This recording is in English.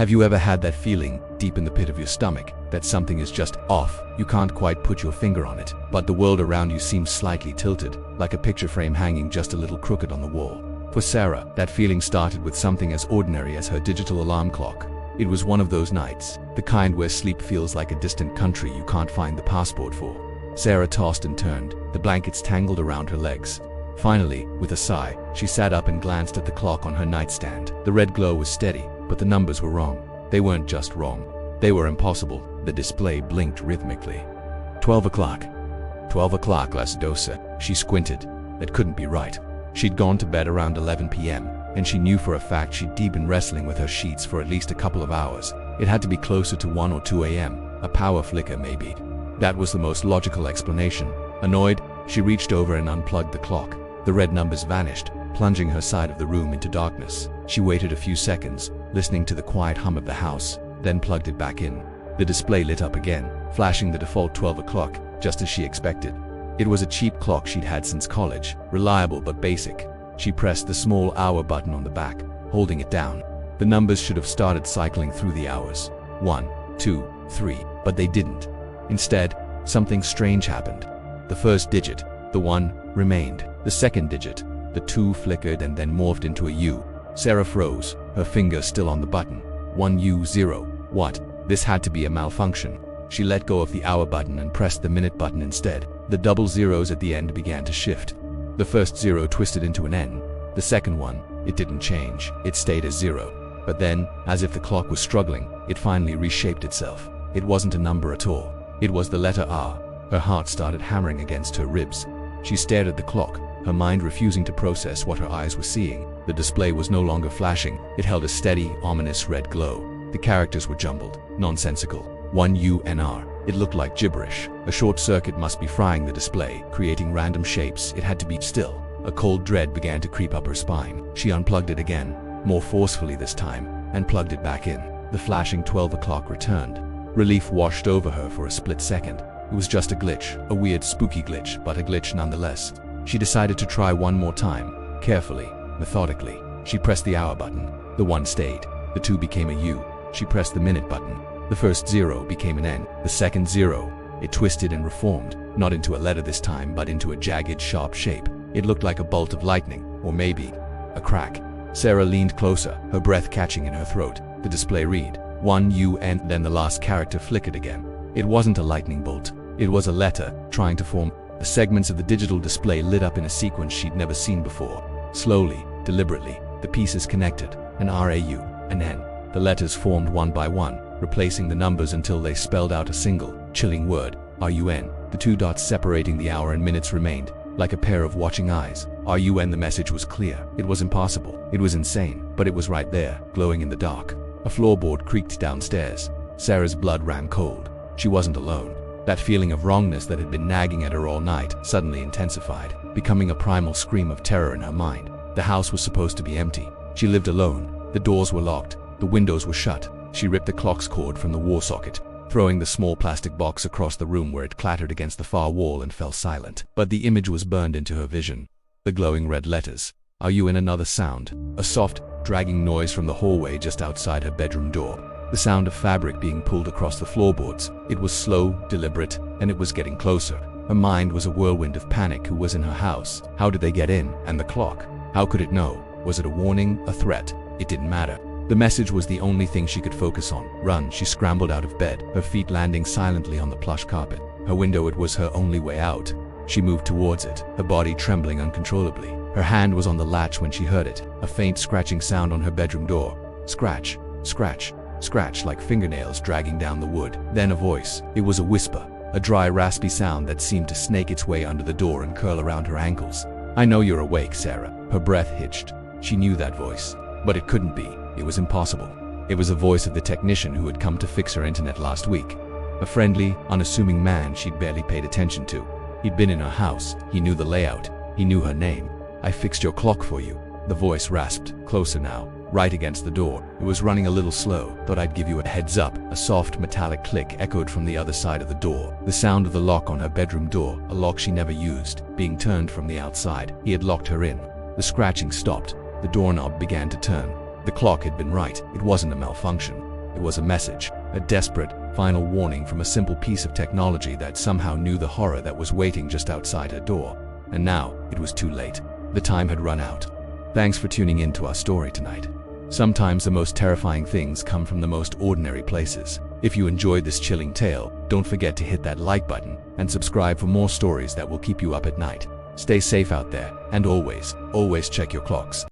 Have you ever had that feeling, deep in the pit of your stomach, that something is just off? You can't quite put your finger on it, but the world around you seems slightly tilted, like a picture frame hanging just a little crooked on the wall. For Sarah, that feeling started with something as ordinary as her digital alarm clock. It was one of those nights, the kind where sleep feels like a distant country you can't find the passport for. Sarah tossed and turned, the blankets tangled around her legs. Finally, with a sigh, she sat up and glanced at the clock on her nightstand. The red glow was steady, but the numbers were wrong. They weren't just wrong. They were impossible. The display blinked rhythmically. 12 o'clock. 12 o'clock, las 12. She squinted. That couldn't be right. She'd gone to bed around 11 p.m., and she knew for a fact she'd been wrestling with her sheets for at least a couple of hours. It had to be closer to 1 or 2 a.m., a power flicker maybe. That was the most logical explanation. Annoyed, she reached over and unplugged the clock. The red numbers vanished, plunging her side of the room into darkness. She waited a few seconds, listening to the quiet hum of the house, then plugged it back in. The display lit up again, flashing the default 12 o'clock, just as she expected. It was a cheap clock she'd had since college, reliable but basic. She pressed the small hour button on the back, holding it down. The numbers should have started cycling through the hours. 1, 2, 3, but they didn't. Instead, something strange happened. The first digit, the 1, remained. The second digit, the 2, flickered and then morphed into a U. Sarah froze, her finger still on the button. 1U0. What? This had to be a malfunction. She let go of the hour button and pressed the minute button instead. The double zeros at the end began to shift. The first 0 twisted into an N. The second one, it didn't change. It stayed as 0. But then, as if the clock was struggling, it finally reshaped itself. It wasn't a number at all. It was the letter R. Her heart started hammering against her ribs. She stared at the clock, her mind refusing to process what her eyes were seeing. The display was no longer flashing. It held a steady, ominous red glow. The characters were jumbled, nonsensical. 1UNR. It looked like gibberish. A short circuit must be frying the display, creating random shapes. It had to be still. A cold dread began to creep up her spine. She unplugged it again, more forcefully this time, and plugged it back in. The flashing 12 o'clock returned. Relief washed over her for a split second. It was just a glitch, a weird, spooky glitch, but a glitch nonetheless. She decided to try one more time, carefully, methodically. She pressed the hour button. The 1 stayed. The 2 became a U. She pressed the minute button. The first 0 became an N. The second 0, it twisted and reformed, not into a letter this time, but into a jagged, sharp shape. It looked like a bolt of lightning, or maybe a crack. Sarah leaned closer, her breath catching in her throat. The display read 1UN, then the last character flickered again. It wasn't a lightning bolt. It was a letter, trying to form. The segments of the digital display lit up in a sequence she'd never seen before. Slowly, deliberately, the pieces connected. An RAU, an N. The letters formed one by one, replacing the numbers until they spelled out a single, chilling word, RUN. The 2 dots separating the hour and minutes remained, like a pair of watching eyes. RUN. The message was clear. It was impossible. It was insane, but it was right there, glowing in the dark. A floorboard creaked downstairs. Sarah's blood ran cold. She wasn't alone. That feeling of wrongness that had been nagging at her all night suddenly intensified, becoming a primal scream of terror in her mind. The house was supposed to be empty. She lived alone. The doors were locked. The windows were shut. She ripped the clock's cord from the wall socket, throwing the small plastic box across the room where it clattered against the far wall and fell silent. But the image was burned into her vision. The glowing red letters. Are you in? Another sound. A soft, dragging noise from the hallway just outside her bedroom door. The sound of fabric being pulled across the floorboards. It was slow, deliberate, and it was getting closer. Her mind was a whirlwind of panic. Who was in her house? How did they get in? And the clock? How could it know? Was it a warning? A threat? It didn't matter. The message was the only thing she could focus on. Run. She scrambled out of bed, her feet landing silently on the plush carpet. Her window, it was her only way out. She moved towards it, her body trembling uncontrollably. Her hand was on the latch when she heard it, a faint scratching sound on her bedroom door. Scratch, scratch, scratch, like fingernails dragging down the wood. Then a voice. It was a whisper, a dry, raspy sound that seemed to snake its way under the door and curl around her ankles. I know you're awake, Sarah. Her breath hitched. She knew that voice, but it couldn't be. It was impossible. It was a voice of the technician who had come to fix her internet last week. A friendly, unassuming man she'd barely paid attention to. He'd been in her house. He knew the layout. He knew her name. I fixed your clock for you. The voice rasped, closer now, right against the door. It was running a little slow. Thought I'd give you a heads up. A soft metallic click echoed from the other side of the door. The sound of the lock on her bedroom door, a lock she never used, being turned from the outside. He had locked her in. The scratching stopped. The doorknob began to turn. The The clock had been right. It wasn't a malfunction. It was a message, a desperate, final warning from a simple piece of technology that somehow knew the horror that was waiting just outside her door. And now, it was too late. The time had run out. Thanks for tuning in to our story tonight. Sometimes the most terrifying things come from the most ordinary places. If you enjoyed this chilling tale, don't forget to hit that like button and subscribe for more stories that will keep you up at night. Stay safe out there, and always check your clocks.